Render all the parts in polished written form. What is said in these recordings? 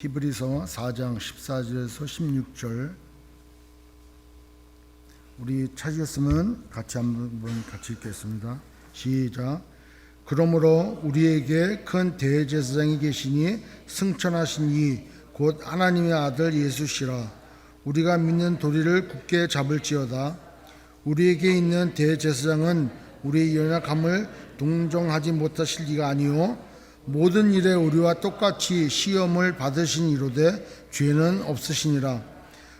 히브리서 4장 14절에서 16절 우리 찾으셨으면 같이 읽겠습니다. 시작. 그러므로 우리에게 큰 대제사장이 계시니 승천하신 이 곧 하나님의 아들 예수시라. 우리가 믿는 도리를 굳게 잡을지어다. 우리에게 있는 대제사장은 우리의 연약함을 동정하지 못하실 리가 아니요 모든 일에 우리와 똑같이 시험을 받으신 이로되 죄는 없으시니라.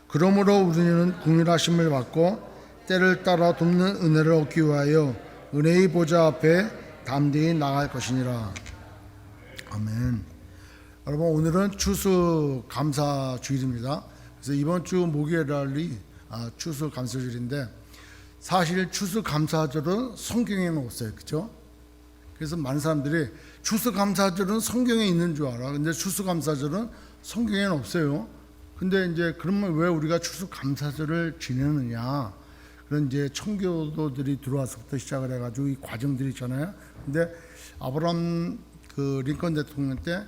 그러므로 우리는 긍휼하심을 받고 때를 따라 돕는 은혜를 얻기 위하여 은혜의 보좌 앞에 담대히 나갈 것이니라. 아멘. 여러분, 오늘은 추수감사주일입니다. 그래서 이번 주 목요일이 추수감사주일인데, 사실 추수감사절은 성경에는 없어요, 그렇죠? 그래서 많은 사람들이 추수감사절은 성경에 있는 줄 알아. 근데 추수감사절은 성경에는 없어요. 근데 이제 그러면 왜 우리가 추수감사절을 지내느냐? 그런 이제 청교도들이 들어와서부터 시작을 해가지고 이 과정들이 있잖아요. 근데 아브라함 링컨 대통령 때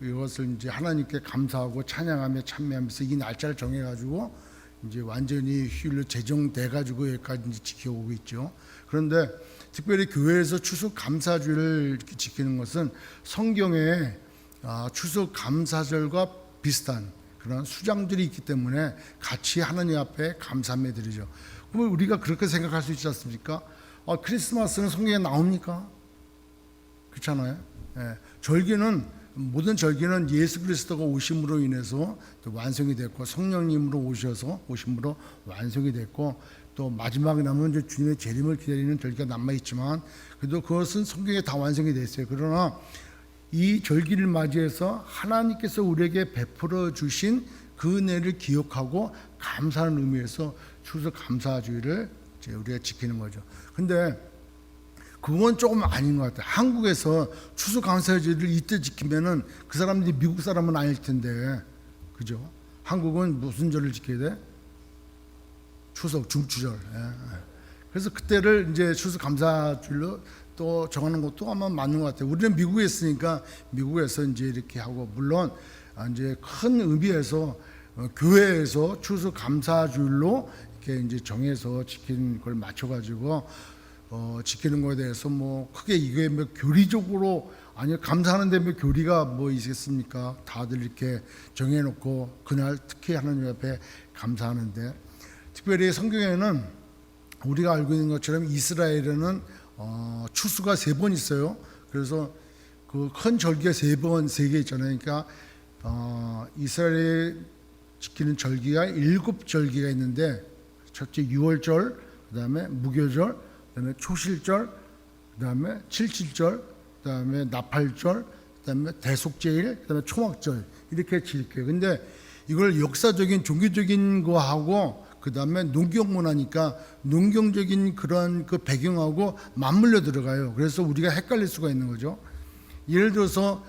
이것을 이제 하나님께 감사하고 찬양하며 참여하면서 이 날짜를 정해가지고 이제 완전히 휴일로 제정돼가지고 여기까지 이제 지켜오고 있죠. 그런데 특별히 교회에서 추수감사주일을 이렇게 지키는 것은 성경에 추수감사절과 비슷한 그런 수장들이 있기 때문에 같이 하나님 앞에 감사함에 드리죠. 그러면 우리가 그렇게 생각할 수 있지 않습니까? 크리스마스는 성경에 나옵니까? 그렇잖아요. 예. 모든 절기는 예수 그리스도가 오심으로 인해서 또 완성이 됐고, 성령님으로 오심으로 완성이 됐고, 또 마지막에 남은 이제 주님의 재림을 기다리는 절기가 남아있지만, 그래도 그것은 성경에 다 완성이 됐어요. 그러나 이 절기를 맞이해서 하나님께서 우리에게 베풀어 주신 그 은혜를 기억하고 감사하는 의미에서 추수감사주일을 우리가 지키는 거죠. 근데 그건 조금 아닌 것 같아요. 한국에서 추수감사주일을 이때 지키면은 그 사람들이 미국 사람은 아닐 텐데, 그죠? 한국은 무슨 절을 지켜야 돼? 추석, 중추절. 그래서 그때를 이제 추수감사주일로 또 정하는 것도 아마 맞는 것 같아요. 우리는 미국에 있으니까 미국에서 이제 이렇게 하고, 물론 이제 큰 의미에서 교회에서 추수감사주일로 이렇게 이제 정해서 지키는 걸 맞춰가지고 지키는 거에 대해서 뭐 크게 이게 뭐 교리적으로 감사하는데 뭐 교리가 뭐 있겠습니까? 다들 이렇게 정해놓고 그날 특히 하나님 앞에 감사하는데, 특별히 성경에는 우리가 알고 있는 것처럼 이스라엘에는 추수가 3번 있어요. 그래서 그 큰 절기가 3개 있잖아요. 그러니까 이스라엘이 지키는 절기가 7절기가 있는데, 첫째 유월절, 그 다음에 무교절, 그 다음에 초실절, 그 다음에 칠칠절, 그 다음에 나팔절, 그 다음에 대속제일, 그 다음에 초막절, 이렇게 지켜요. 근데 이걸 역사적인 종교적인 거하고 그 다음에 농경문화니까 농경적인 그런 그 배경하고 맞물려 들어가요. 그래서 우리가 헷갈릴 수가 있는 거죠. 예를 들어서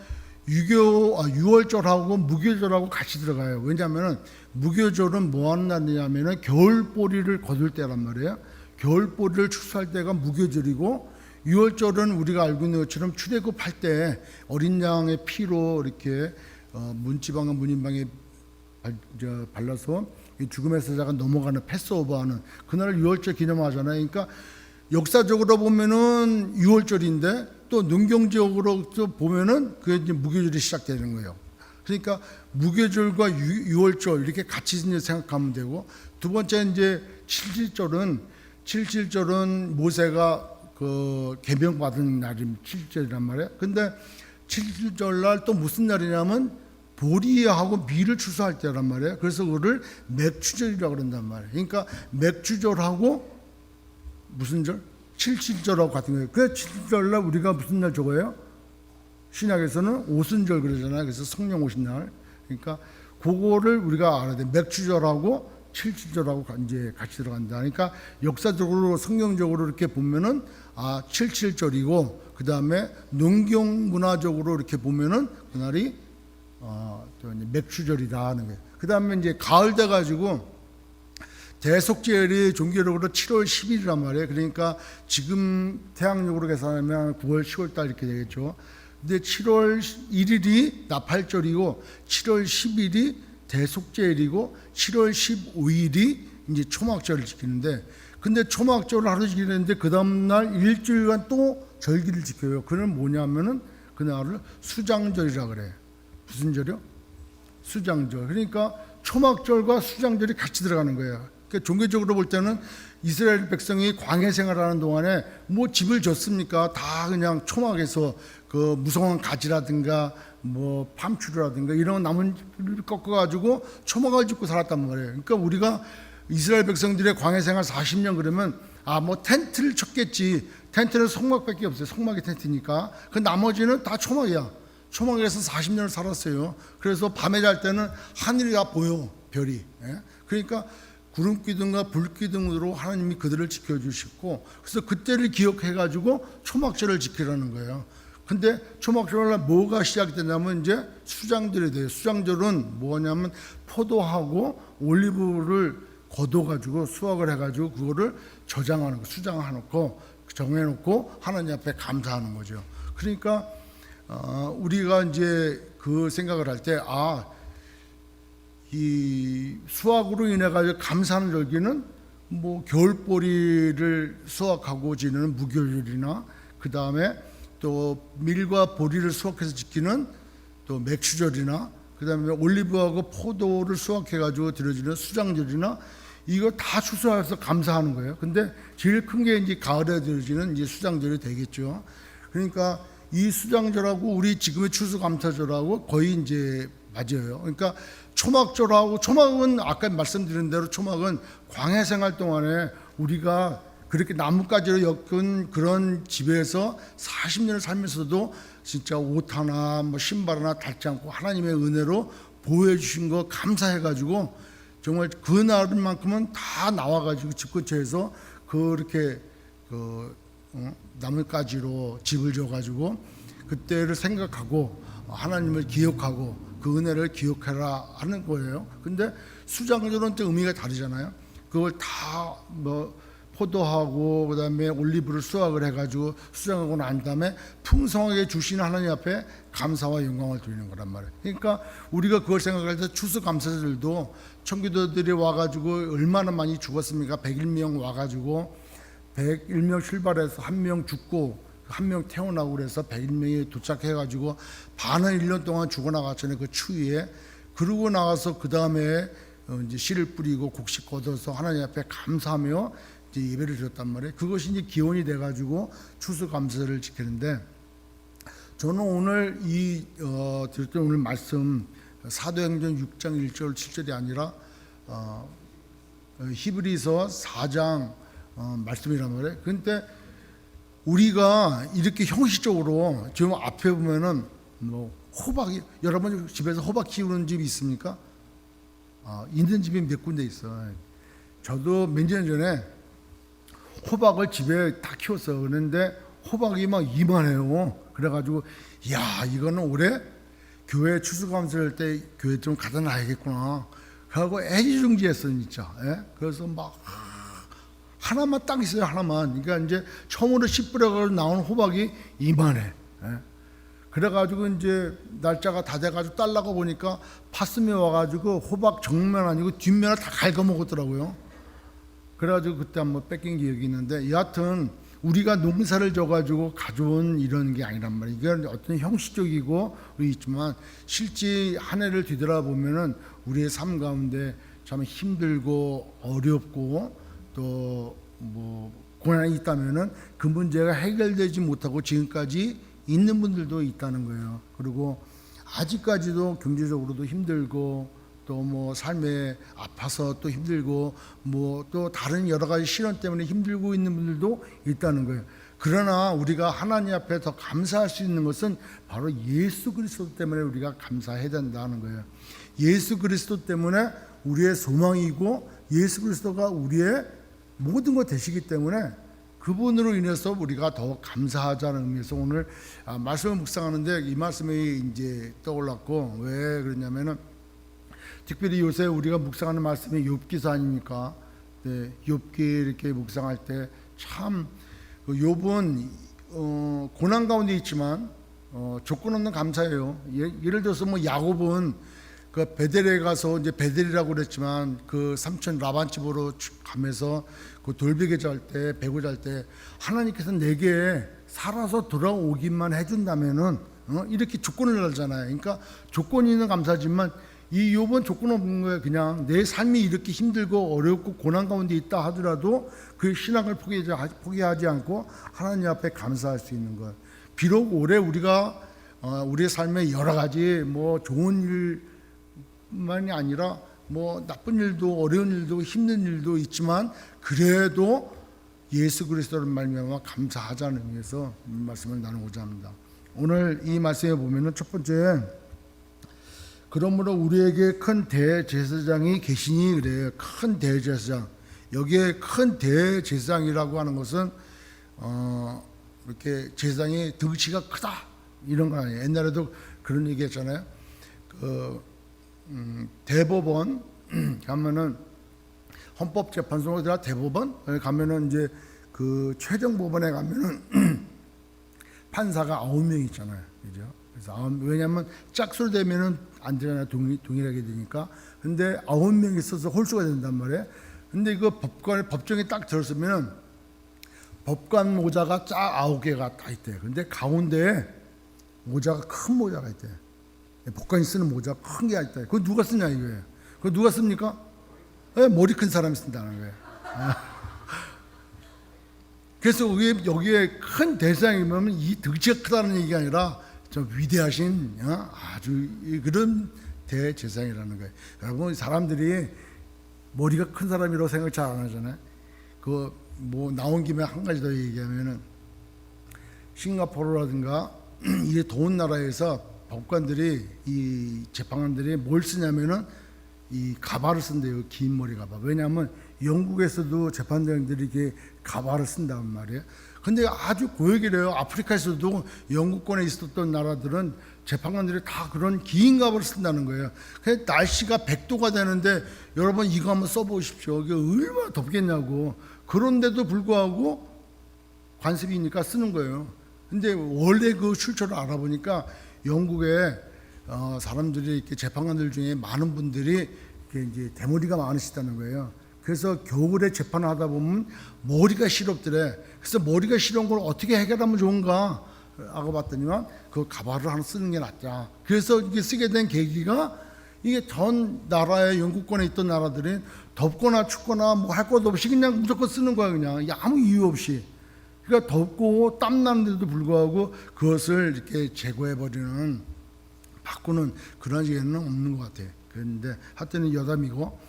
유월절하고 무교절하고 같이 들어가요. 왜냐하면 무교절은 뭐 하는 날이냐면은 겨울보리를 거둘 때란 말이에요. 겨울보리를 추수할 때가 무교절이고, 유월절은 우리가 알고 있는 것처럼 출애굽할 때 어린 양의 피로 이렇게 문지방과 문인방에 발라서 죽음의 사자가 넘어가는 패스오버하는 그날을 유월절 기념하잖아요. 그러니까 역사적으로 보면은 유월절인데 또 농경적으로 또 보면은 그게 이제 무교절이 시작되는 거예요. 그러니까 무교절과 유월절 이렇게 같이 이제 생각하면 되고, 두 번째 이제 칠칠절은 모세가 그 계명받은 날이 칠칠절이란 말이에요. 근데 칠칠절 날 또 무슨 날이냐면 보리하고 밀을 추수할 때란 말이에요. 그래서 그거를 맥추절이라고 그런단 말이에요. 그러니까 맥추절하고 무슨 절? 칠칠절하고 같은 거예요. 그래서 칠칠절 날 우리가 무슨 날 적어요? 신약에서는 오순절 그러잖아요. 그래서 성령 오신 날. 그러니까 그거를 우리가 알아야 돼. 맥추절하고 칠칠절하고 이제 같이 들어간다. 그러니까 역사적으로 성경적으로 이렇게 보면은 칠칠절이고, 그 다음에 농경 문화적으로 이렇게 보면은 그날이 또 이제 맥추절이다 하는 거예요. 그 다음에 이제 가을 돼 가지고 대속제일이 종교적으로 7월 10일이란 말이에요. 그러니까 지금 태양력으로 계산하면 9월 10월 달 이렇게 되겠죠. 근데 7월 1일이 나팔절이고 7월 10일이 대속죄일이고 7월 15일이 이제 초막절을 지키는데, 근데 초막절을 하루 지키는데 그 다음날 일주일간 또 절기를 지켜요. 그는 뭐냐면은 그날을 수장절이라 그래. 무슨 절이요? 수장절. 그러니까 초막절과 수장절이 같이 들어가는 거예요. 그러니까 종교적으로 볼 때는 이스라엘 백성이 광야 생활하는 동안에 뭐 집을 졌습니까? 다 그냥 초막에서 그 무성한 가지라든가 뭐 팜추라든가 이런 나무를 꺾어가지고 초막을 짓고 살았단 말이에요. 그러니까 우리가 이스라엘 백성들의 광야 생활 40년 그러면 뭐 텐트를 쳤겠지. 텐트는 성막밖에 없어요. 성막이 텐트니까. 그 나머지는 다 초막이야. 초막에서 40년을 살았어요. 그래서 밤에 잘 때는 하늘이 다 보여, 별이. 그러니까 구름 기둥과 불 기둥으로 하나님이 그들을 지켜주시고, 그래서 그때를 기억해가지고 초막절을 지키라는 거예요. 근데 초막절날 뭐가 시작되냐면 이제 수장절이 돼요. 수장절은 뭐냐면 포도하고 올리브를 걷어가지고 수확을 해가지고 그거를 저장하는 거, 수장해놓고 정해놓고 하나님 앞에 감사하는 거죠. 그러니까 우리가 이제 그 생각을 할 때, 이 수확으로 인해 가지고 감사하는 절기는 뭐 겨울보리를 수확하고 지내는 무교절이나, 그 다음에 또 밀과 보리를 수확해서 지키는 또 맥주절이나, 그 다음에 올리브하고 포도를 수확해 가지고 드려지는 수장절이나, 이거 다 추수해서 감사하는 거예요. 근데 제일 큰 게 이제 가을에 드려지는 이제 수장절이 되겠죠. 그러니까 이 수장절하고 우리 지금의 추수감사절하고 거의 이제 맞아요. 그러니까 초막절하고, 초막은 아까 말씀드린 대로 초막은 광야 생활 동안에 우리가 그렇게 나뭇가지로 엮은 그런 집에서 40년을 살면서도 진짜 옷 하나 뭐 신발 하나 닳지 않고 하나님의 은혜로 보호해 주신 거 감사해 가지고 정말 그날만큼은 다 나와 가지고 집 근처에서 그렇게 나뭇가지로 집을 줘 가지고 그때를 생각하고 하나님을 기억하고 그 은혜를 기억해라 하는 거예요. 근데 수장절은 또 의미가 다르잖아요. 그걸 다 뭐 포도하고 그다음에 올리브를 수확을 해가지고 수장하고 난 다음에 풍성하게 주신 하나님 앞에 감사와 영광을 드리는 거란 말이에요. 그러니까 우리가 그걸 생각할 때 추수감사절도 청교도들이 와가지고 얼마나 많이 죽었습니까? 101명 와가지고 101명 출발해서 1명 죽고 1명 태어나고 그래서 101명이 도착해가지고 반은 1년 동안 죽어나갔잖아요. 그 추위에. 그러고 나가서 그 다음에 이제 씨를 뿌리고 곡식 걷어서 하나님 앞에 감사하며 이제 예배를 드렸단 말이에요. 그것이 이제 기원이 돼가지고 추수감사를 지키는데, 저는 오늘 드렸던 오늘 말씀 사도행전 6장 1절 7절이 아니라 히브리서 4장 말씀이란 말이에요. 그런데 우리가 이렇게 형식적으로 지금 앞에 보면은 뭐 호박이, 여러분 집에서 호박 키우는 집이 있습니까? 있는 집이 몇 군데 있어요. 저도 몇 년 전에 호박을 집에 다 키웠어요. 그런데 호박이 막 이만해요. 그래가지고 야, 이거는 올해 교회 추수감사할 때 교회 좀 갖다 놔야겠구나. 그래가지고 애지중지했어요, 진짜. 그래서 막 하나만 딱 있어요, 하나만. 그러니까 이제 처음으로 씨 뿌려가지고 나온 호박이 이만해. 그래가지고 이제 날짜가 다 돼가지고 딸라고 보니까 파스미 와가지고 호박 정면 아니고 뒷면을 다 갉아먹었더라고요. 그래가지고 그때 한번 뺏긴 기억이 있는데, 여하튼 우리가 농사를 져가지고 가져온 이런 게 아니란 말이에요. 이게 어떤 형식적이고 있지만 실제 한 해를 뒤돌아보면은 우리의 삶 가운데 참 힘들고 어렵고 또 뭐 고난이 있다면은 그 문제가 해결되지 못하고 지금까지 있는 분들도 있다는 거예요. 그리고 아직까지도 경제적으로도 힘들고 또 뭐 삶에 아파서 또 힘들고 뭐 또 다른 여러 가지 시련 때문에 힘들고 있는 분들도 있다는 거예요. 그러나 우리가 하나님 앞에 더 감사할 수 있는 것은 바로 예수 그리스도 때문에 우리가 감사해야 된다는 거예요. 예수 그리스도 때문에 우리의 소망이고 예수 그리스도가 우리의 모든 것 되시기 때문에 그분으로 인해서 우리가 더 감사하자는 의미에서 오늘 말씀을 묵상하는데 이 말씀이 이제 떠올랐고, 왜 그러냐면은 특별히 요새 우리가 묵상하는 말씀이 욥기서 아닙니까? 네, 욥기 이렇게 묵상할 때 참 욥은 고난 가운데 있지만 조건 없는 감사예요. 예를 들어서 뭐 야곱은 그 베델에 가서 이제 베델이라고 그랬지만 그 삼촌 라반 집으로 가면서 그 돌베개 잘 때 배고 잘 때 하나님께서 내게 살아서 돌아오기만 해준다면은 이렇게 조건을 달잖아요. 그러니까 조건이 있는 감사지만 이 욥은 조건 없는 거예요. 그냥 내 삶이 이렇게 힘들고 어렵고 고난 가운데 있다 하더라도 그 신앙을 포기하지 않고 하나님 앞에 감사할 수 있는 것. 비록 올해 우리가 우리의 삶에 여러 가지 뭐 좋은 일만이 아니라 뭐 나쁜 일도 어려운 일도 힘든 일도 있지만 그래도 예수 그리스도를 말미암아 감사하자는 의미에서 이 말씀을 나누고자 합니다. 오늘 이 말씀에 보면은 첫 번째, 그러므로 우리에게 큰 대제사장이 계시니 그래요. 큰 대제사장. 여기에 큰 대제사장이라고 하는 것은 이렇게 제사장이 덩치가 크다 이런 거 아니에요. 옛날에도 그런 얘기 했잖아요. 대법원 가면은 헌법재판소가 대법원 가면은 이제 그 최종법원에 가면은 판사가 9명 있잖아요. 그죠? 그래서 왜냐하면 짝수로 되면은 안 되잖아요. 동일하게 되니까. 근데 9명 있어서 홀수가 된단 말이에요. 근데 이거 법정에 딱 들었으면은 법관 모자가 쫙 9개가 다 있대요. 근데 가운데에 모자가 큰 모자가 있대요. 법관이 쓰는 모자 큰 게 있다. 그거 누가 쓰냐 이거예요. 그거 누가 씁니까? 머리 큰 사람이 쓴다는 거예요. 그래서 여기에 큰 대상이면 이 덩치가 크다는 얘기가 아니라 좀 위대하신 아주 그런 대제사장이라는 거예요. 여러분 사람들이 머리가 큰 사람이라고 생각 잘 안 하잖아요. 그 뭐 나온 김에 한 가지 더 얘기하면은 싱가포르라든가 이게 더운 나라에서 법관들이 이 재판관들이 뭘 쓰냐면은 이 가발을 쓴대요. 긴 머리 가발. 왜냐하면 영국에서도 재판장들이 이렇게 가발을 쓴단 말이에요. 근데 아주 고역이래요. 아프리카에서도 영국권에 있었던 나라들은 재판관들이 다 그런 긴 가발을 쓴다는 거예요. 그래서 날씨가 100도가 되는데 여러분 이거 한번 써보십시오. 이게 얼마나 덥겠냐고. 그런데도 불구하고 관습이니까 쓰는 거예요. 근데 원래 그 출처를 알아보니까 영국에 사람들이 이렇게 재판관들 중에 많은 분들이 이제 대머리가 많으시다는 거예요. 그래서 겨울에 재판을 하다 보면 머리가 시렵더래. 그래서 머리가 시려운 걸 어떻게 해결하면 좋은가 하고 봤더니만 그 가발을 하나 쓰는 게 낫다. 그래서 이게 쓰게 된 계기가 이게 전 나라에 영국권에 있던 나라들이 덥거나 춥거나 뭐 할 것도 없이 그냥 무조건 쓰는 거야. 그냥 아무 이유 없이. 그러니까 덥고 땀 나는데도 불구하고 그것을 이렇게 제거해버리는 바꾸는 그런 지혜는 없는 것 같아요. 그런데 하여튼 여담이고,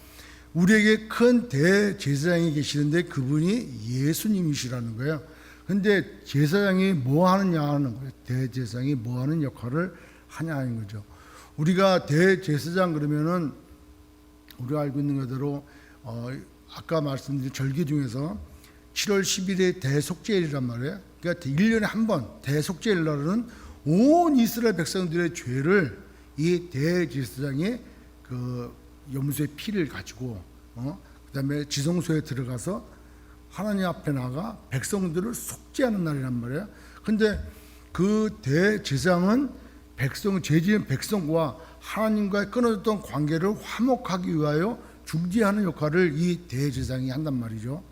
우리에게 큰 대제사장이 계시는데 그분이 예수님이시라는 거예요. 근데 제사장이 뭐 하느냐 하는 거예요. 대제사장이 뭐 하는 역할을 하냐 하는 거죠. 우리가 대제사장 그러면은 우리가 알고 있는 그대로 아까 말씀드린 절기 중에서 7월 10일에 대속죄일이란 말이에요. 그러니까 1년에 한 번 대속죄일 날은 온 이스라엘 백성들의 죄를 이 대제사장이 그 염소의 피를 가지고 그다음에 지성소에 들어가서 하나님 앞에 나가 백성들을 속죄하는 날이란 말이에요. 근데 그 대제사장은 죄 지은 백성과 하나님과의 끊어졌던 관계를 화목하기 위하여 중재하는 역할을 이 대제사장이 한단 말이죠.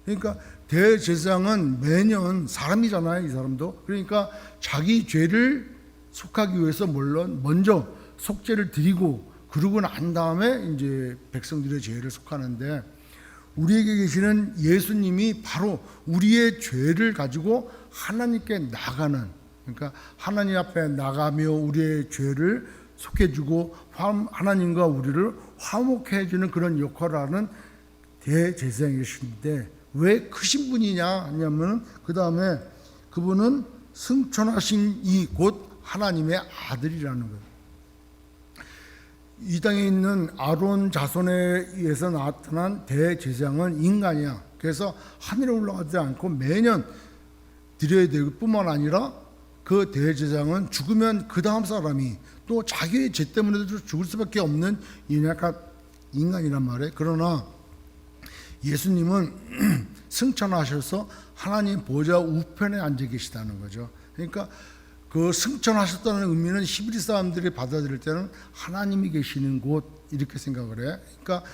그러니까 대제사장은 매년 사람이잖아요. 이 사람도. 그러니까 자기 죄를 속하기 위해서 물론 먼저 속죄를 드리고 그러고 난 다음에 이제 백성들의 죄를 속하는데, 우리에게 계시는 예수님이 바로 우리의 죄를 가지고 하나님께 나가는, 그러니까 하나님 앞에 나가며 우리의 죄를 속해주고 하나님과 우리를 화목해주는 그런 역할을 하는 대제사장이신데, 왜 크신 분이냐 하냐면 그 다음에 그분은 승천하신 이 곧 하나님의 아들이라는 거예요. 이 땅에 있는 아론 자손에 의해서 나타난 대제사장은 인간이야. 그래서 하늘에 올라가지 않고 매년 드려야 될 뿐만 아니라 그 대제사장은 죽으면 그 다음 사람이 또 자기의 죄 때문에도 죽을 수밖에 없는 연약한 인간이란 말이에요. 그러나 예수님은 승천하셔서 하나님 보좌 우편에 앉아 계시다는 거죠. 그러니까 그 승천하셨다는 의미는 히브리 사람들이 받아들일 때는 하나님이 계시는 곳 이렇게 생각을 해. 그러니까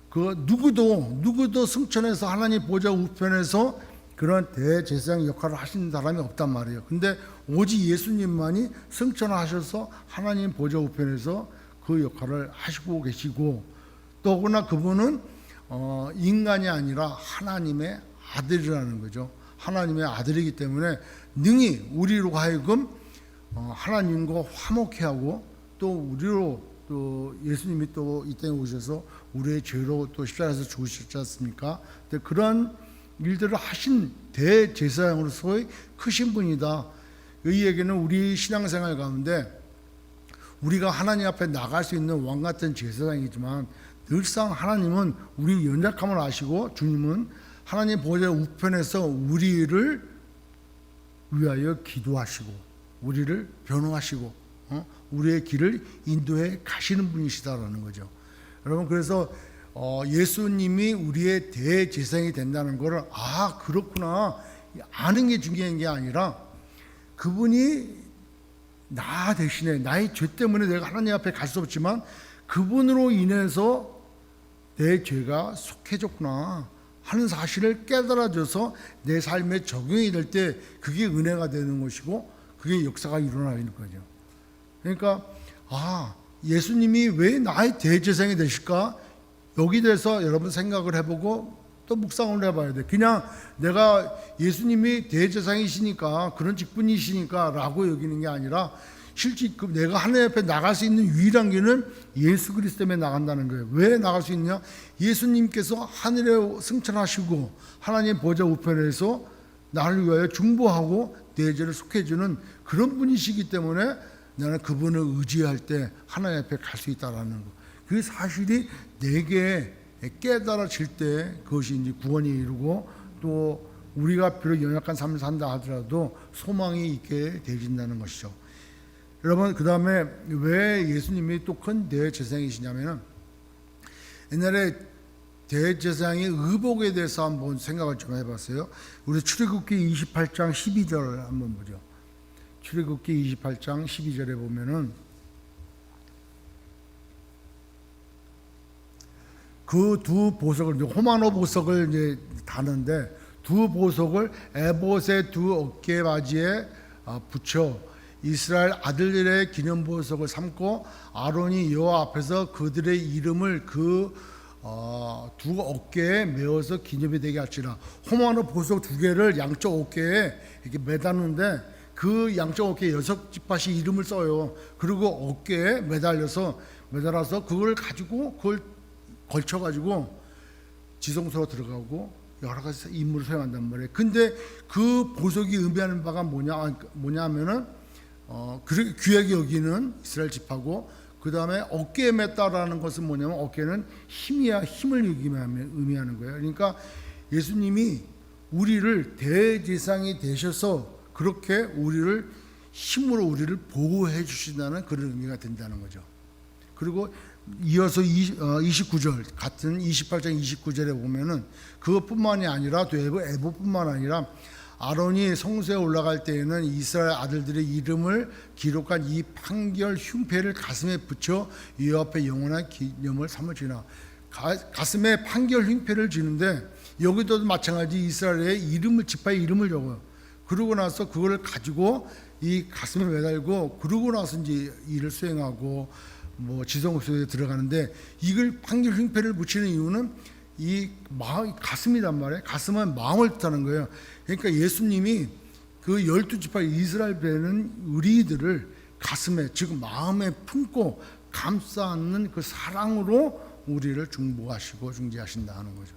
그 누구도 승천해서 하나님 보좌 우편에서 그런 대제사장 역할을 하시는 사람이 없단 말이에요. 근데 오직 예수님만이 승천하셔서 하나님 보좌 우편에서 그 역할을 하시고 계시고, 더구나 그분은 인간이 아니라 하나님의 아들이라는 거죠. 하나님의 아들이기 때문에 능히 우리로 하여금 하나님과 화목해 하고, 또 우리로 또 예수님이 또 이 땅에 오셔서 우리의 죄로 또 십자가에서 죽으셨지 않습니까? 근데 그런 일들을 하신 대제사장으로서의 크신 분이다. 이 얘기는 우리 신앙생활 가운데 우리가 하나님 앞에 나갈 수 있는 왕 같은 제사장이지만, 늘상 하나님은 우리 연약함을 아시고, 주님은 하나님 보좌 우편에서 우리를 위하여 기도하시고 우리를 변호하시고 우리의 길을 인도해 가시는 분이시다라는 거죠. 여러분, 그래서 예수님이 우리의 대제사장이 된다는 것을 그렇구나 아는 게 중요한 게 아니라, 그분이 나 대신에 나의 죄 때문에 내가 하나님 앞에 갈 수 없지만 그분으로 인해서 내 죄가 속해졌구나 하는 사실을 깨달아줘서 내 삶에 적용이 될 때 그게 은혜가 되는 것이고, 그게 역사가 일어나는 거죠. 그러니까 예수님이 왜 나의 대제사장이 되실까? 여기 대해서 여러분 생각을 해보고 또 묵상을 해봐야 돼. 그냥 내가 예수님이 대제사장이시니까, 그런 직분이시니까 라고 여기는 게 아니라, 실제 내가 하나님 앞에 나갈 수 있는 유일한 길은 예수 그리스도 때문에 나간다는 거예요. 왜 나갈 수 있냐? 예수님께서 하늘에 승천하시고 하나님 보좌 우편에서 나를 위하여 중보하고 내 죄를 속해주는 그런 분이시기 때문에 나는 그분을 의지할 때 하나님 앞에 갈 수 있다라는 거. 그 사실이 내게 깨달아질 때 그것이 이제 구원이 이루고, 또 우리가 비록 연약한 삶을 산다 하더라도 소망이 있게 되어진다는 것이죠. 여러분, 그 다음에 왜 예수님이 또 큰 대제사장이시냐면은, 옛날에 대제사장의 의복에 대해서 한번 생각을 좀 해봤어요. 우리 출애굽기 28장 12절 한번 보죠. 출애굽기 28장 12절에 보면은 그 두 보석을, 호마노 보석을 이제 다는데, 두 보석을 에봇의 두 어깨 바지에 붙여 이스라엘 아들들의 기념 보석을 삼고, 아론이 여호와 앞에서 그들의 이름을 그 두 어깨에 메어서 기념이 되게 할지라. 호마노 보석 두 개를 양쪽 어깨에 이렇게 매다는데, 그 양쪽 어깨에 6지파씩 이름을 써요. 그리고 어깨에 매달아서 그걸 가지고, 그걸 걸쳐가지고 지성소로 들어가고 여러 가지 임무를 수행한단 말이에요. 근데 그 보석이 의미하는 바가 뭐냐면은 그렇게 귀하게 여기는 이스라엘 지파고, 그 다음에 어깨에 맸다라는 것은 뭐냐면, 어깨는 힘을 의미하는 거예요. 그러니까 예수님이 우리를 대제사장이 되셔서 그렇게 우리를 힘으로 우리를 보호해 주신다는 그런 의미가 된다는 거죠. 그리고 이어서 29절, 같은 28장 29절에 보면은 그것뿐만이 아니라, 또 에봇뿐만 아니라, 아론이 성소에 올라갈 때에는 이스라엘 아들들의 이름을 기록한 이 판결 흉패를 가슴에 붙여 여호와 앞에 영원한 기념을 삼을지나. 가슴에 판결 흉패를 지는데, 여기도 마찬가지 이스라엘의 이름을, 지파의 이름을 적어요. 그러고 나서 그걸 가지고 이 가슴에 매달고, 그러고 나서 이제 일을 수행하고 지성소에 들어가는데, 이걸 판결 흉패를 붙이는 이유는 이 가슴이란 말이에요. 가슴은 마음을 뜻하는 거예요. 그러니까 예수님이 그 12지파 이스라엘 배는 우리들을 가슴에, 즉 마음에 품고 감싸 안는 그 사랑으로 우리를 중보하시고 중재하신다 하는 거죠.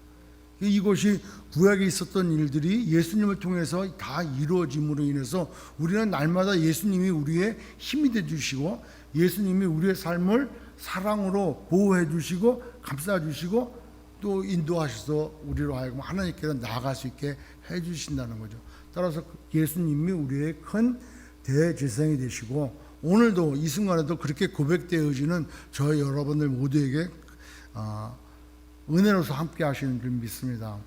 이것이 구약에 있었던 일들이 예수님을 통해서 다 이루어짐으로 인해서 우리는 날마다 예수님이 우리의 힘이 되주시고, 예수님이 우리의 삶을 사랑으로 보호해 주시고 감싸 주시고, 또 인도하셔서 우리로 하여금 하나님께로 나아갈 수 있게 해 주신다는 거죠. 따라서 예수님이 우리의 큰 대제사장이 되시고, 오늘도 이 순간에도 그렇게 고백되어지는 저희 여러분들 모두에게 은혜로서 함께 하시는 줄 믿습니다.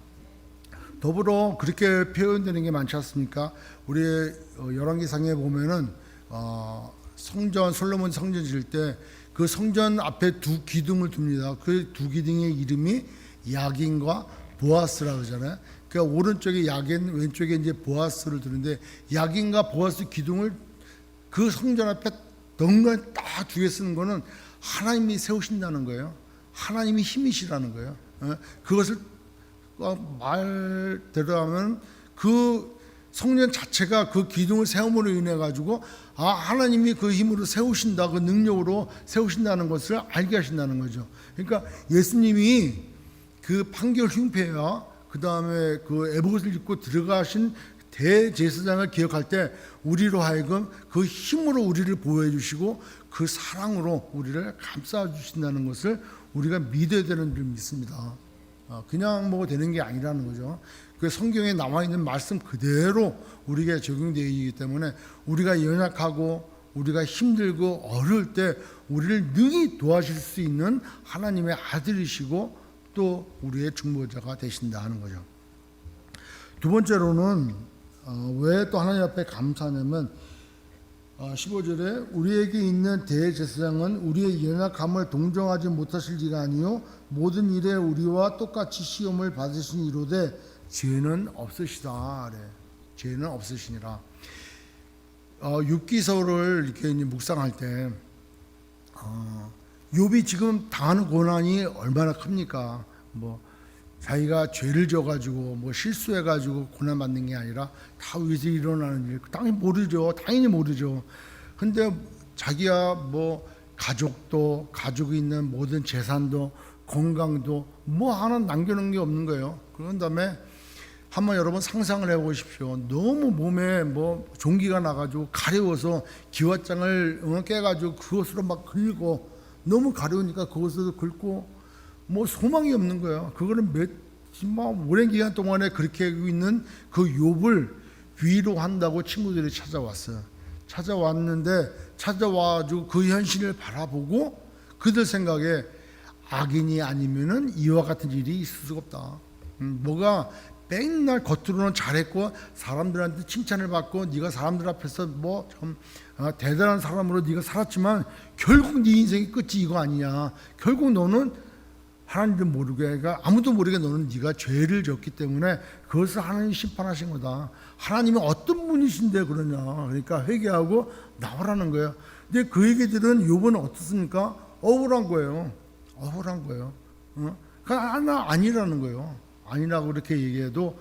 더불어 그렇게 표현되는 게 많지 않습니까? 우리 열왕기상에 보면은 성전 솔로몬 성전 지을 때 그 성전 앞에 두 기둥을 둡니다. 그 두 기둥의 이름이 야긴과 보아스라고 하잖아요. 그러니까 오른쪽에 야긴, 왼쪽에 이제 보아스를 두는데 야긴과 보아스 기둥을 그 성전 앞에 덩그러니 딱 두 개 쓰는 거는 하나님이 세우신다는 거예요. 하나님이 힘이시라는 거예요. 그것을 말대로 하면 그 성전 자체가 그 기둥을 세움으로 인해 가지고 하나님이 그 힘으로 세우신다, 그 능력으로 세우신다는 것을 알게 하신다는 거죠. 그러니까 예수님이 그 판결 흉패와 그 다음에 그 에봇을 입고 들어가신 대제사장을 기억할 때 우리로 하여금 그 힘으로 우리를 보호해 주시고 그 사랑으로 우리를 감싸 주신다는 것을 우리가 믿어야 되는 줄 믿습니다. 그냥 뭐 되는 게 아니라는 거죠. 그 성경에 나와 있는 말씀 그대로 우리에게 적용되어 있기 때문에 우리가 연약하고 우리가 힘들고 어려울 때 우리를 능히 도와줄 수 있는 하나님의 아들이시고 또 우리의 중보자가 되신다 하는 거죠. 두 번째로는 왜 또 하나님 앞에 감사하냐면 15절에 우리에게 있는 대제사장은 우리의 연약함을 동정하지 못하실지가 아니요 모든 일에 우리와 똑같이 시험을 받으신 이로되 죄는 없으시다. 그래. 죄는 없으시니라. 욥기서를 이렇게 이제 묵상할 때 욥이 지금 당하는 고난이 얼마나 큽니까? 뭐 자기가 죄를 져가지고 뭐 실수해가지고 고난 받는 게 아니라 다 위에서 일어나는 일, 당연히 모르죠. 근데 자기야 뭐 가족도 가족이 있는 모든 재산도 건강도 뭐 하나 남겨놓은 게 없는 거예요. 그런 다음에 한번 여러분 상상을 해보십시오. 너무 몸에 뭐 종기가 나가지고 가려워서 기왓장을 깨가지고 그것으로 막 긁고 너무 가려우니까 그것으로 긁고 뭐 소망이 없는 거예요. 그거는 오랜 기간 동안에 그렇게 하고 있는 그 욥을 위로한다고 친구들이 찾아왔어요. 찾아와가지고 그 현실을 바라보고 그들 생각에 악인이 아니면은 이와 같은 일이 있을 수가 없다. 뭐가 맨날 겉으로는 잘했고 사람들한테 칭찬을 받고 네가 사람들 앞에서 뭐 좀 대단한 사람으로 네가 살았지만 결국 네 인생의 끝이 이거 아니냐. 결국 너는 하나님도 모르게, 그러니까 아무도 모르게 너는 네가 죄를 졌기 때문에 그것을 하나님이 심판하신 거다. 하나님이 어떤 분이신데 그러냐. 그러니까 회개하고 나오라는 거예요. 근데 그 얘기들은 욥은 어떻습니까? 억울한 거예요. 그러니까 아니라는 거예요. 아니라고 그렇게 얘기해도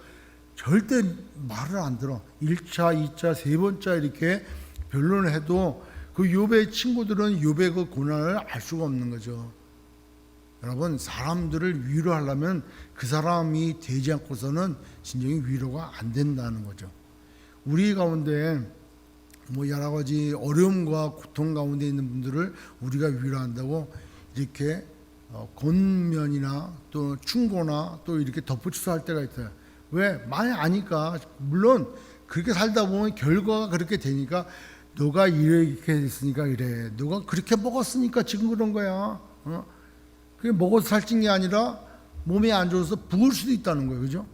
절대 말을 안 들어. 1차, 2차, 세 번째 이렇게 변론을 해도 그 욥의 친구들은 욥의 그 고난을 알 수가 없는 거죠. 여러분, 사람들을 위로하려면 그 사람이 되지 않고서는 진정히 위로가 안 된다는 거죠. 우리 가운데 뭐 여러 가지 어려움과 고통 가운데 있는 분들을 우리가 위로한다고 이렇게 권면이나 또 충고나 또 이렇게 덧붙여서 할 때가 있어요. 왜? 많이 아니까. 물론 그렇게 살다 보면 결과가 그렇게 되니까 너가 이렇게 됐으니까 이래. 너가 그렇게 먹었으니까 지금 그런 거야. 그게 먹어서 살찐 게 아니라 몸이 안 좋아서 부을 수도 있다는 거예요. 그죠?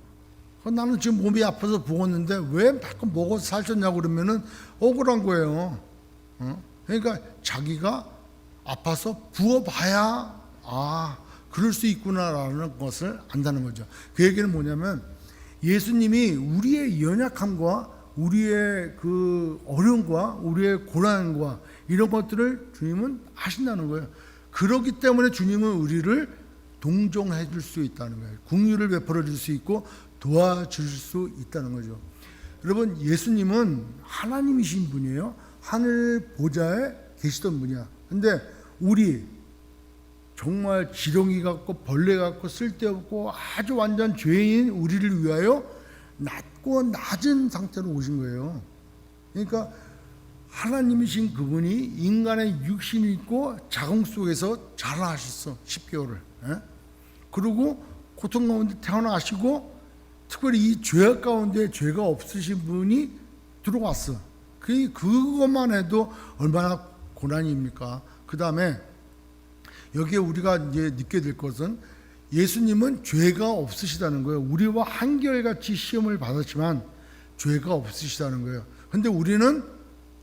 나는 지금 몸이 아파서 부었는데 왜 자꾸 먹어서 살쪘냐고 그러면은 억울한 거예요. 그러니까 자기가 아파서 부어봐야 그럴 수 있구나라는 것을 안다는 거죠. 그 얘기는 뭐냐면 예수님이 우리의 연약함과 우리의 그 어려움과 우리의 고난과 이런 것들을 주님은 아신다는 거예요. 그렇기 때문에 주님은 우리를 동정해 줄 수 있다는 거예요. 긍휼을 베풀어 줄 수 있고 도와줄 수 있다는 거죠. 여러분, 예수님은 하나님이신 분이에요. 하늘 보좌에 계시던 분이야. 근데 우리 정말 지렁이 같고 벌레 같고 쓸데없고 아주 완전 죄인 우리를 위하여 낮고 낮은 상태로 오신 거예요. 그러니까 하나님이신 그분이 인간의 육신이 있고 자궁 속에서 자라나셨어. 10개월을. 그리고 고통 가운데 태어나시고 특별히 이 죄악 가운데 죄가 없으신 분이 들어왔어. 그것만 해도 얼마나 고난입니까? 그 다음에 여기에 우리가 이제 느끼게 될 것은 예수님은 죄가 없으시다는 거예요. 우리와 한결같이 시험을 받았지만 죄가 없으시다는 거예요. 근데 우리는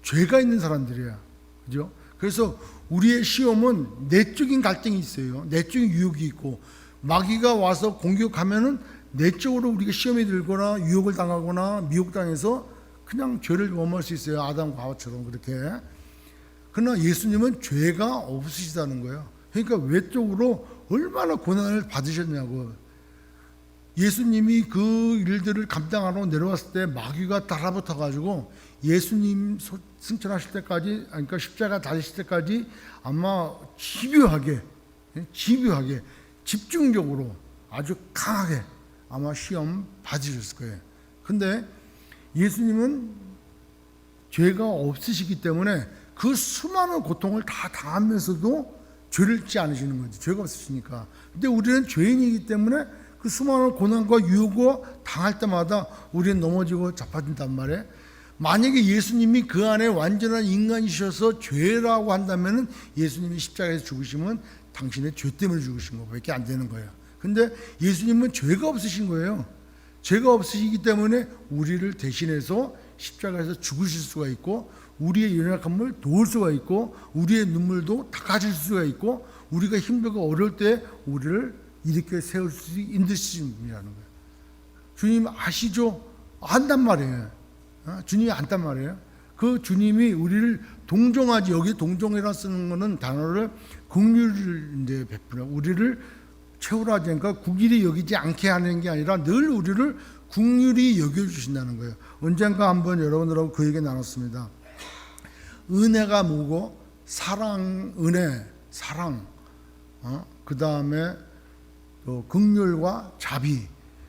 죄가 있는 사람들이야. 그죠? 그래서 우리의 시험은 내적인 갈등이 있어요. 내적인 유혹이 있고, 마귀가 와서 공격하면은 내적으로 우리가 시험에 들거나 유혹을 당하거나 미혹당해서 그냥 죄를 범할 수 있어요. 아담과 하와처럼 그렇게. 그러나 예수님은 죄가 없으시다는 거예요. 그러니까 외적으로 얼마나 고난을 받으셨냐고. 예수님이 그 일들을 감당하러 내려왔을 때 마귀가 달라붙어 가지고 예수님 승천하실 때까지, 그러니까 십자가 달리실 때까지 아마 집요하게 집중적으로 아주 강하게 아마 시험 받으셨을 거예요. 근데 예수님은 죄가 없으시기 때문에 그 수많은 고통을 다 당하면서도 죄를 짓지 않으시는 거지. 죄가 없으시니까. 근데 우리는 죄인이기 때문에 그 수많은 고난과 유혹을 당할 때마다 우리는 넘어지고 자빠진단 말이에요. 만약에 예수님이 그 안에 완전한 인간이셔서 죄라고 한다면 예수님이 십자가에서 죽으시면 당신의 죄 때문에 죽으신 거밖에 안 되는 거예요. 근데 예수님은 죄가 없으신 거예요. 죄가 없으시기 때문에 우리를 대신해서 십자가에서 죽으실 수가 있고, 우리의 연약함을 도울 수가 있고, 우리의 눈물도 닦아줄 수가 있고, 우리가 힘들고 어려울 때 우리를 이렇게 세울 수 있는 분이라는 거예요. 주님 아시죠? 안단 말이에요. 주님이 안단 말이에요. 그 주님이 우리를 동정하지, 여기 동정이라 쓰는 거는 단어를 긍휼을 이제 베풀어 우리를 채우라 하니까 국일이 여기지 않게 하는 게 아니라 늘 우리를 긍휼히 여겨주신다는 거예요. 언젠가 한번 여러분들하고 그 얘기 나눴습니다. 은혜가 뭐고 사랑, 은혜, 사랑, 그 다음에 긍휼과 자비,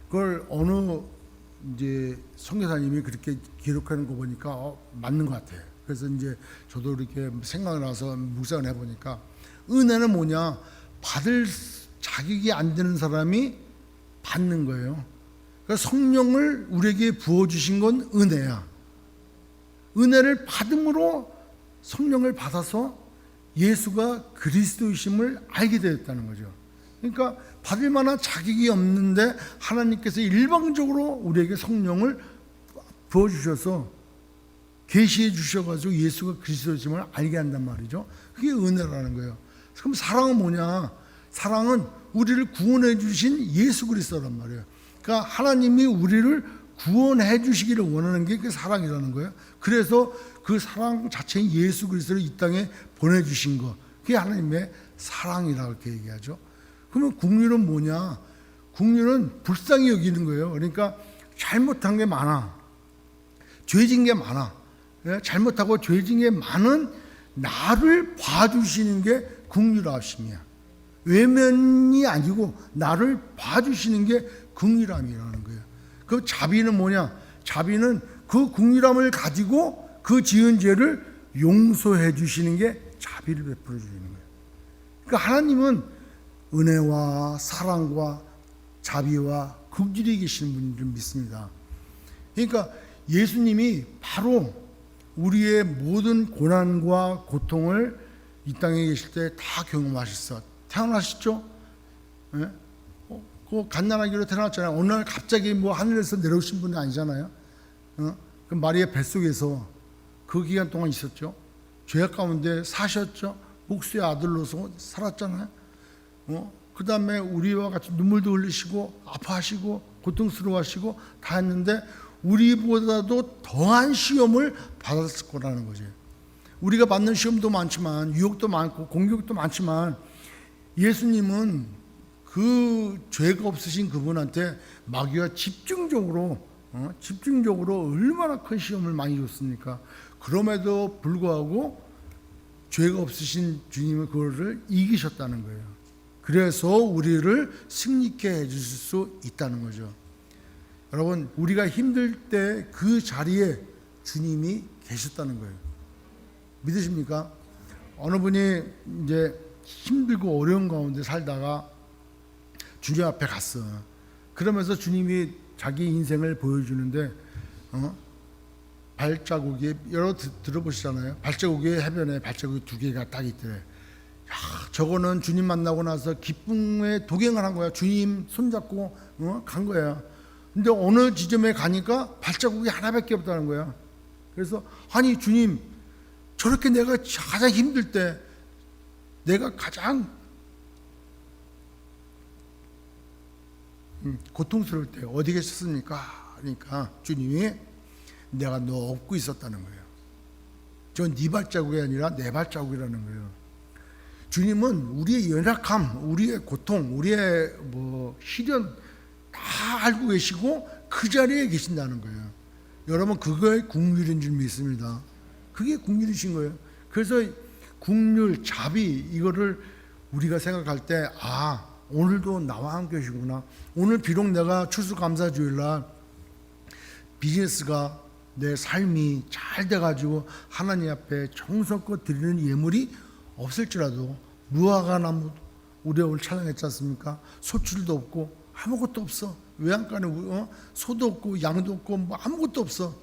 그걸 어느 이제 선교사님이 그렇게 기록하는 거 보니까 맞는 것 같아요. 그래서 이제 저도 이렇게 생각을 나서 묵상을 해보니까 은혜는 뭐냐? 받을 자격이 안 되는 사람이 받는 거예요. 그러니까 성령을 우리에게 부어주신 건 은혜야. 은혜를 받음으로 성령을 받아서 예수가 그리스도이심을 알게 되었다는 거죠. 그러니까 받을 만한 자격이 없는데 하나님께서 일방적으로 우리에게 성령을 부어주셔서 계시해 주셔가지고 예수가 그리스도이심을 알게 한단 말이죠. 그게 은혜라는 거예요. 그럼 사랑은 뭐냐? 사랑은 우리를 구원해 주신 예수 그리스도란 말이에요. 그러니까 하나님이 우리를 구원해 주시기를 원하는 게 그 사랑이라는 거예요. 그래서 그 사랑 자체인 예수 그리스도를 이 땅에 보내주신 거, 그게 하나님의 사랑이라고 이렇게 얘기하죠. 그러면 긍휼은 뭐냐? 긍휼은 불쌍히 여기는 거예요. 그러니까 잘못한 게 많아, 죄진 게 많아, 잘못하고 죄진 게 많은 나를 봐주시는 게 긍휼하심이야. 외면이 아니고 나를 봐주시는 게 긍휼함이라는 거예요. 그 자비는 뭐냐? 자비는 그 긍휼함을 가지고 그 지은 죄를 용서해 주시는 게 자비를 베풀어 주시는 거예요. 그러니까 하나님은 은혜와 사랑과 자비와 긍휼이 계시는 분인 줄 믿습니다. 그러니까 예수님이 바로 우리의 모든 고난과 고통을 이 땅에 계실 때 다 경험하셨어. 태어나셨죠? 예? 그 갓난아기로 태어났잖아요. 어느 날 갑자기 뭐 하늘에서 내려오신 분이 아니잖아요. 그 마리의 뱃속에서 그 기간 동안 있었죠. 죄악 가운데 사셨죠. 목수의 아들로서 살았잖아요. 그 다음에 우리와 같이 눈물도 흘리시고 아파하시고 고통스러워하시고 다 했는데 우리보다도 더한 시험을 받았을 거라는 거죠. 우리가 받는 시험도 많지만 유혹도 많고 공격도 많지만 예수님은 그 죄가 없으신 그분한테 마귀가 집중적으로 얼마나 큰 시험을 많이 줬습니까? 그럼에도 불구하고 죄가 없으신 주님은 그거를 이기셨다는 거예요. 그래서 우리를 승리케 해주실 수 있다는 거죠. 여러분, 우리가 힘들 때 그 자리에 주님이 계셨다는 거예요. 믿으십니까? 어느 분이 이제 힘들고 어려운 가운데 살다가 주님 앞에 갔어. 그러면서 주님이 자기 인생을 보여주는데 발자국이 여러 들어보시잖아요. 발자국이 해변에 발자국이 2개가 딱 있더래. 야, 저거는 주님 만나고 나서 기쁨에 도경을 한 거야. 주님 손잡고 간 거야. 근데 어느 지점에 가니까 발자국이 하나밖에 없다는 거야. 그래서 아니 주님 저렇게 내가 가장 힘들 때, 내가 가장 고통스러울 때 어디 계셨습니까? 그러니까 주님이 내가 너 업고 있었다는 거예요. 저 네 발자국이 아니라 내 발자국이라는 거예요. 주님은 우리의 연약함, 우리의 고통, 우리의 시련 다 알고 계시고 그 자리에 계신다는 거예요. 여러분, 그거의 긍휼인 줄 믿습니다. 그게 긍휼이신 거예요. 그래서 긍휼, 자비, 이거를 우리가 생각할 때, 오늘도 나와 함께 계시구나. 오늘 비록 내가 추수감사주일날 비즈니스가, 내 삶이 잘 돼가지고 하나님 앞에 정성껏 드리는 예물이 없을지라도, 무화과 나무, 우리 오늘 찬양했지 않습니까? 소출도 없고 아무것도 없어. 외양간에 소도 없고 양도 없고 아무것도 없어.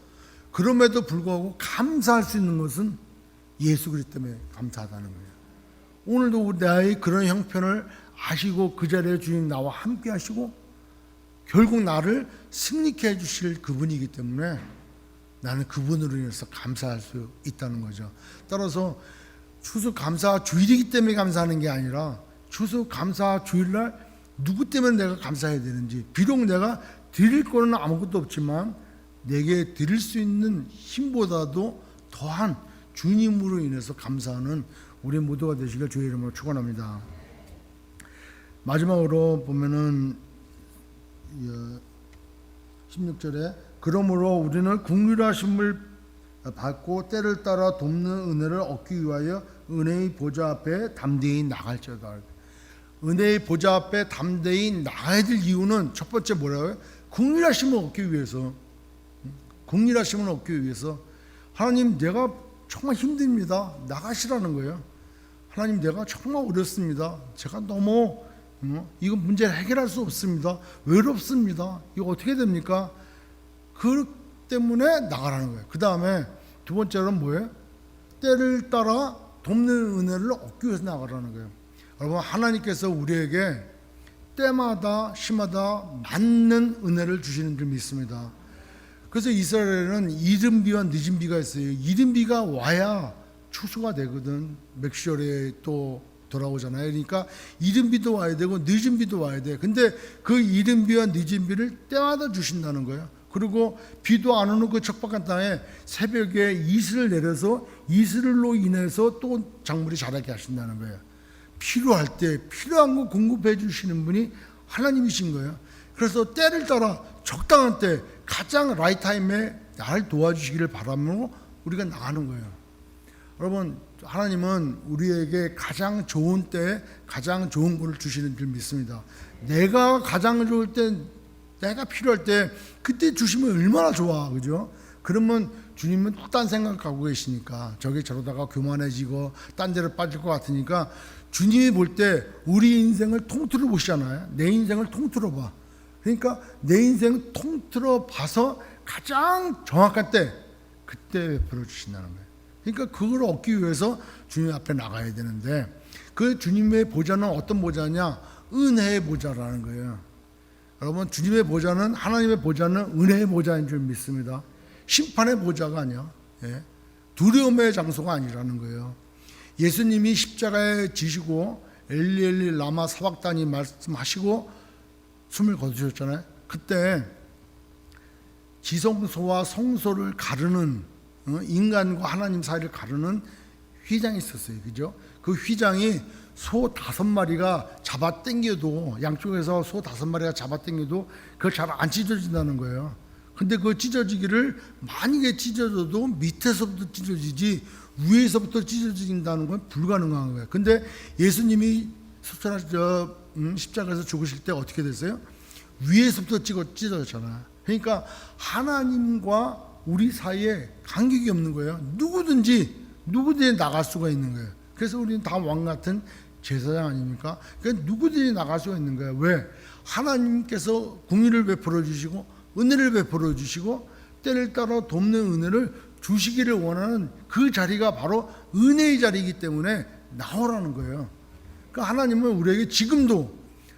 그럼에도 불구하고 감사할 수 있는 것은 예수 그리스도 때문에 감사하다는 거예요. 오늘도 나의 그런 형편을 아시고 그 자리에 주님 나와 함께 하시고 결국 나를 승리케 해주실 그분이기 때문에 나는 그분으로 인해서 감사할 수 있다는 거죠. 따라서 추수감사 주일이기 때문에 감사하는 게 아니라 추수감사 주일날 누구 때문에 내가 감사해야 되는지, 비록 내가 드릴 거는 아무것도 없지만 내게 드릴 수 있는 힘보다도 더한 주님으로 인해서 감사하는 우리 모두가 되시길 주의 이름으로 축원합니다. 마지막으로 보면은 16절에 그러므로 우리는 긍휼하심을 받고 때를 따라 돕는 은혜를 얻기 위하여 은혜의 보좌 앞에 담대히 나갈지어다. 은혜의 보좌 앞에 담대히 나가야 될 이유는 첫 번째 뭐라고요? 긍휼하심을 얻기 위해서. 긍휼하심을 얻기 위해서. 하나님, 내가 정말 힘듭니다. 나가시라는 거예요. 하나님, 내가 정말 어렵습니다. 제가 너무 이거 문제를 해결할 수 없습니다. 외롭습니다. 이거 어떻게 됩니까? 그 때문에 나가라는 거예요. 그 다음에 두 번째로는 뭐예요? 때를 따라 돕는 은혜를 얻기 위해서 나가라는 거예요. 여러분, 하나님께서 우리에게 때마다 시마다 맞는 은혜를 주시는 줄 믿습니다. 그래서 이스라엘에는 이른 비와 늦은 비가 있어요. 이른 비가 와야 추수가 되거든. 맥시절에 또 돌아오잖아요. 그러니까 이른 비도 와야 되고 늦은 비도 와야 돼. 근데 그 이른 비와 늦은 비를 때마다 주신다는 거예요. 그리고 비도 안 오는 그 척박한 땅에 새벽에 이슬을 내려서 이슬로 인해서 또 작물이 자라게 하신다는 거예요. 필요할 때 필요한 거 공급해 주시는 분이 하나님이신 거예요. 그래서 때를 따라 적당한 때 가장 라이트 타임에 나를 도와주시기를 바라며 우리가 나가는 거예요. 여러분, 하나님은 우리에게 가장 좋은 때에 가장 좋은 것을 주시는 줄 믿습니다. 내가 가장 좋을 때, 내가 필요할 때 그때 주시면 얼마나 좋아, 그죠? 그러면 주님은 또 딴 생각하고 계시니까 저게 저러다가 교만해지고 딴 데로 빠질 것 같으니까 주님이 볼 때 우리 인생을 통틀어 보시잖아요. 내 인생을 통틀어 봐. 그러니까 내 인생을 통틀어 봐서 가장 정확할 때 그때 베풀어 주신다는 거예요. 그러니까 그걸 얻기 위해서 주님 앞에 나가야 되는데, 그 주님의 보좌는 어떤 보좌냐? 은혜의 보좌라는 거예요. 여러분, 주님의 보좌는, 하나님의 보좌는 은혜의 보좌인 줄 믿습니다. 심판의 보좌가 아니야. 두려움의 장소가 아니라는 거예요. 예수님이 십자가에 지시고 엘리 엘리 라마 사박다니 말씀하시고 숨을 거두셨잖아요. 그때 지성소와 성소를 가르는, 인간과 하나님 사이를 가르는 휘장이 있었어요. 그죠? 그 휘장이 소 5마리가 잡아 당겨도, 양쪽에서 소 5마리가 잡아 당겨도 그걸 잘 안 찢어진다는 거예요. 근데 그 찢어지기를 만약에 찢어져도 밑에서부터 찢어지지 위에서부터 찢어진다는 건 불가능한 거예요. 근데 예수님이 십자가에서 죽으실 때 어떻게 됐어요? 위에서부터 찢어졌잖아요. 그러니까 하나님과 우리 사이에 간격이 없는 거예요. 누구든지 나갈 수가 있는 거예요. 그래서 우리는 다 왕 같은 제사장 아닙니까? 그러니까 누구든지 나갈 수가 있는 거예요. 왜? 하나님께서 공의를 베풀어 주시고 은혜를 베풀어 주시고 때를 따라 돕는 은혜를 주시기를 원하는 그 자리가 바로 은혜의 자리이기 때문에 나오라는 거예요. 그러니까 하나님은 우리에게 지금도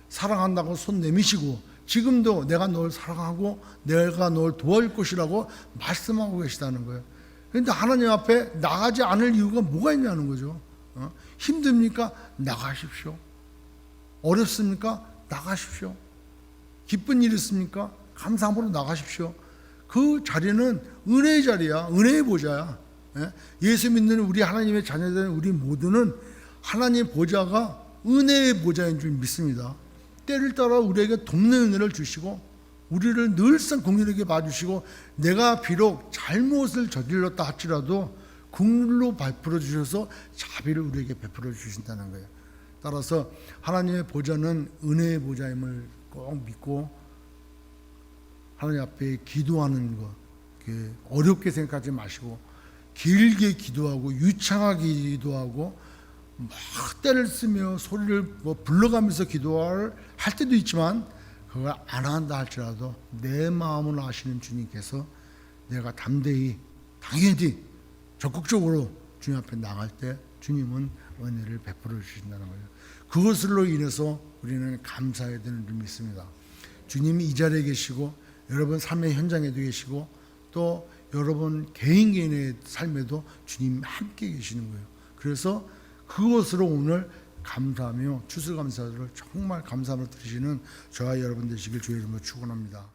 사랑한다고 손 내미시고 지금도 내가 널 사랑하고 내가 널 도와줄 것이라고 말씀하고 계시다는 거예요. 그런데 하나님 앞에 나가지 않을 이유가 뭐가 있냐는 거죠. 힘듭니까? 나가십시오. 어렵습니까? 나가십시오. 기쁜 일 있습니까? 감사함으로 나가십시오. 그 자리는 은혜의 자리야. 은혜의 보좌야. 예수 믿는 우리 하나님의 자녀된 우리 모두는 하나님의 보좌가 은혜의 보좌인 줄 믿습니다. 때를 따라 우리에게 돕는 은혜를 주시고 우리를 늘상 긍휼하게 봐주시고 내가 비록 잘못을 저질렀다 할지라도 긍휼로 베풀어 주셔서 자비를 우리에게 베풀어 주신다는 거예요. 따라서 하나님의 보좌는 은혜의 보좌임을 꼭 믿고 하나님 앞에 기도하는 것 어렵게 생각하지 마시고 길게 기도하고 유창하게 기도하고 막 때를 쓰며 소리를 불러가면서 기도할 때도 있지만 그걸 안 한다 할지라도 내 마음을 아시는 주님께서 내가 담대히 당연히 적극적으로 주님 앞에 나갈 때 주님은 은혜를 베풀어 주신다는 거예요. 그것으로 인해서 우리는 감사해야 되는 줄 믿습니다. 주님이 이 자리에 계시고 여러분 삶의 현장에도 계시고 또 여러분 개인의 삶에도 주님 함께 계시는 거예요. 그래서 그것으로 오늘 감사하며 추수감사를 정말 감사함을 드리시는 저와 여러분 되시길 주의 이름으로 축원합니다.